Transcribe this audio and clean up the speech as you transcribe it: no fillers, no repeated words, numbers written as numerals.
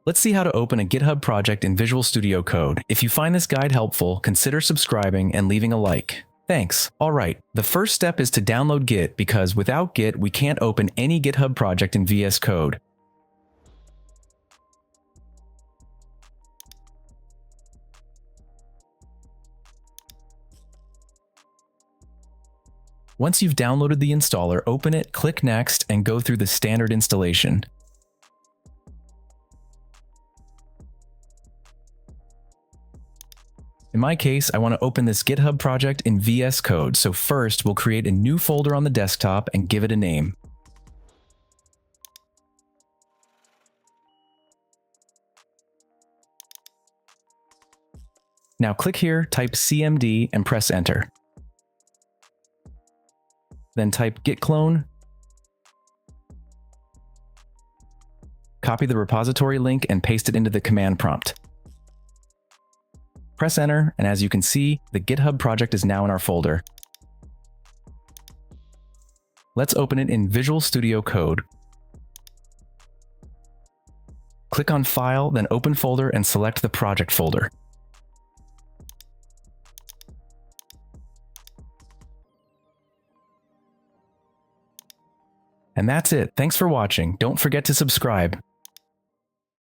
Let's see how to open a GitHub project in Visual Studio Code. If you find this guide helpful, consider subscribing and leaving a like. Thanks. Alright, the first step is to download Git because without Git, we can't open any GitHub project in VS Code. Once you've downloaded the installer, open it, click Next, and go through the standard installation. In my case, I want to open this GitHub project in VS Code, so first we'll create a new folder on the desktop and give it a name. Now click here, type cmd, and press enter. Then type git clone, copy the repository link and paste it into the command prompt. Press enter, and as you can see, the GitHub project is now in our folder. Let's open it in Visual Studio Code. Click on File, then Open Folder and select the project folder. And that's it. Thanks for watching. Don't forget to subscribe.